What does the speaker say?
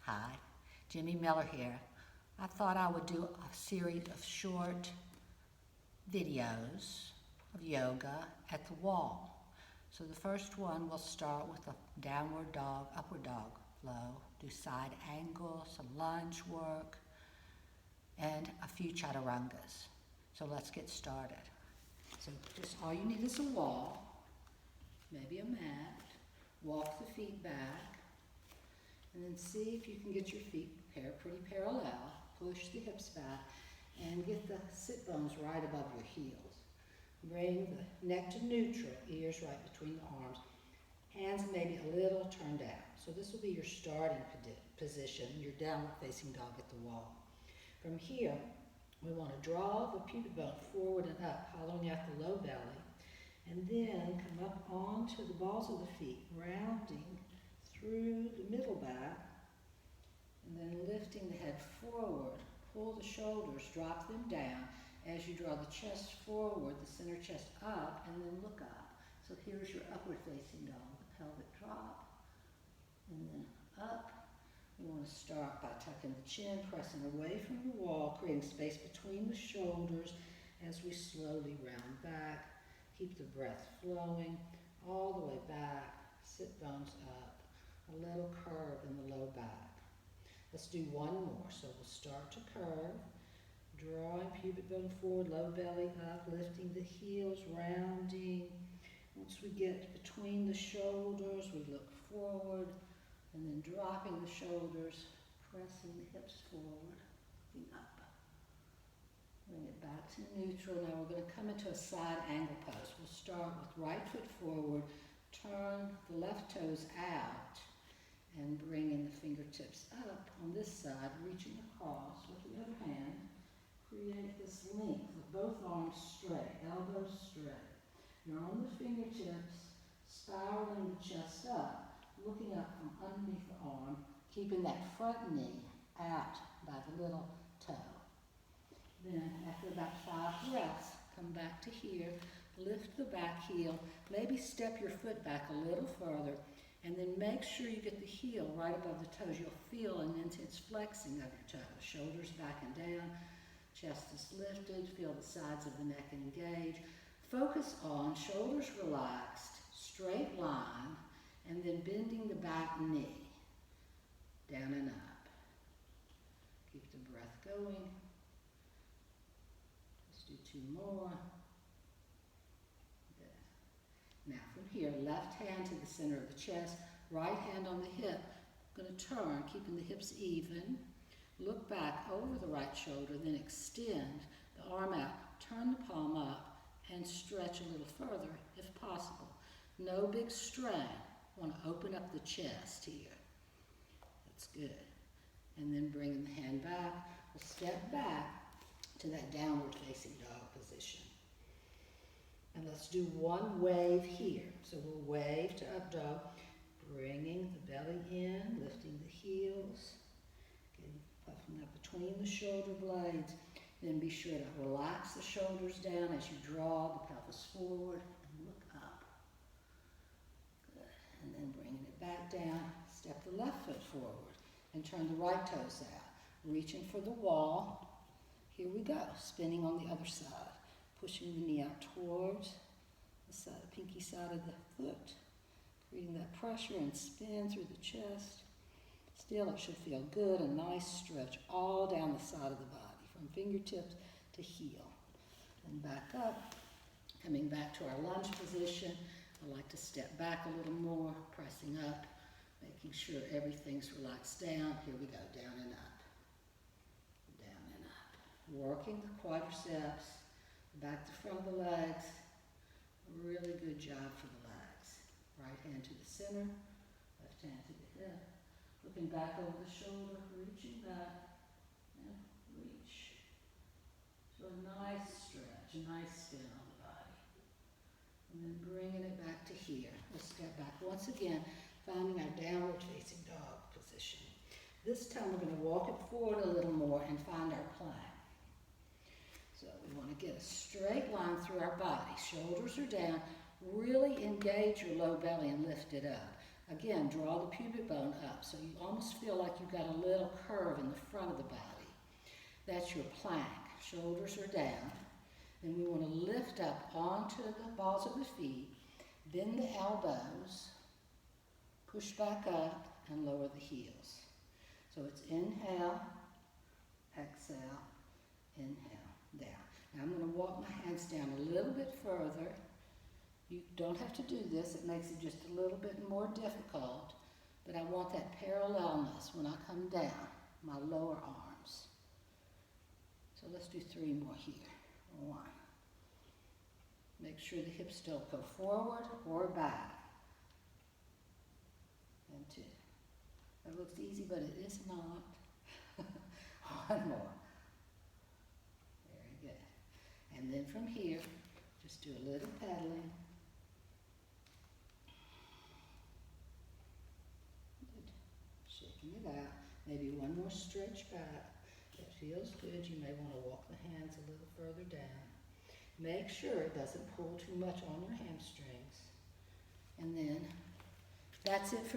Hi, Jimmy Miller here. I thought I would do a series of short videos of yoga at the wall. So the first one, we'll start with a downward dog, upward dog flow, do side angles, some lunge work, and a few chaturangas. So let's get started. So just all you need is a wall, maybe a mat. Walk the feet back, and then see if you can get your feet pretty parallel. Push the hips back and get the sit bones right above your heels. Bring the neck to neutral, ears right between the arms. Hands maybe a little turned down. So this will be your starting position, your downward facing dog at the wall. From here, we want to draw the pubic bone forward and up, hollowing out the low belly. And then come up onto the balls of the feet, rounding through the middle back, and then lifting the head forward. Pull the shoulders, drop them down as you draw the chest forward, the center chest up, and then look up. So here's your upward facing dog, the pelvic drop, and then up. We want to start by tucking the chin, pressing away from the wall, creating space between the shoulders as we slowly round back. Keep the breath flowing all the way back, sit bones up, a little curve in the low back. Let's do one more. So we'll start to curve, drawing pubic bone forward, low belly up, lifting the heels, rounding. Once we get between the shoulders, we look forward, and then dropping the shoulders, pressing the hips forward, looking up. Bring it back to neutral. Now we're going to come into a side angle pose. We'll start with right foot forward, turn the left toes out, and bring in the fingertips up on this side, reaching across with the other hand. Create this length with both arms straight, elbows straight. You're on the fingertips, spiraling the chest up, looking up from underneath the arm, keeping that front knee out by the little toe. Then, after about 5 breaths, come back to here, lift the back heel, maybe step your foot back a little further, and then make sure you get the heel right above the toes. You'll feel an intense flexing of your toes. Shoulders back and down, chest is lifted, feel the sides of the neck engage. Focus on shoulders relaxed, straight line, and then bending the back knee, down and up. Keep the breath going. Do 2 more. Good. Now from here, left hand to the center of the chest, right hand on the hip. I'm going to turn, keeping the hips even. Look back over the right shoulder, then extend the arm out. Turn the palm up and stretch a little further if possible. No big strain. Want to open up the chest here. That's good. And then bring the hand back. We'll step back to that downward facing dog position. And let's do one wave here. So we'll wave to up dog, bringing the belly in, lifting the heels, getting puffing up between the shoulder blades. Then be sure to relax the shoulders down as you draw the pelvis forward and look up. Good. And then bringing it back down, step the left foot forward and turn the right toes out. Reaching for the wall. Here we go, spinning on the other side, pushing the knee out towards the side, pinky side of the foot, creating that pressure and spin through the chest. Still, it should feel good, a nice stretch all down the side of the body, from fingertips to heel. And back up, coming back to our lunge position. I like to step back a little more, pressing up, making sure everything's relaxed down. Here we go, down and up. Working the quadriceps, back to front of the legs. Really good job for the legs. Right hand to the center, left hand to the hip. Looking back over the shoulder, reaching back, and reach. So a nice stretch, a nice spin on the body. And then bringing it back to here. We'll step back once again, finding our downward facing dog position. This time we're going to walk it forward a little more and find our plank. So we want to get a straight line through our body. Shoulders are down. Really engage your low belly and lift it up. Again, draw the pubic bone up so you almost feel like you've got a little curve in the front of the body. That's your plank. Shoulders are down. Then we want to lift up onto the balls of the feet, bend the elbows, push back up, and lower the heels. So it's inhale, exhale, inhale, down. Now I'm going to walk my hands down a little bit further. You don't have to do this. It makes it just a little bit more difficult, but I want that parallelness when I come down, my lower arms. So let's do 3 more here. 1. Make sure the hips don't go forward or back. And 2. That looks easy, but it is not. 1 more. Very good. And then from here, just do a little pedaling. Good. Shaking it out. Maybe 1 more stretch back. It feels good. You may want to walk the hands a little further down. Make sure it doesn't pull too much on your hamstrings. And then that's it for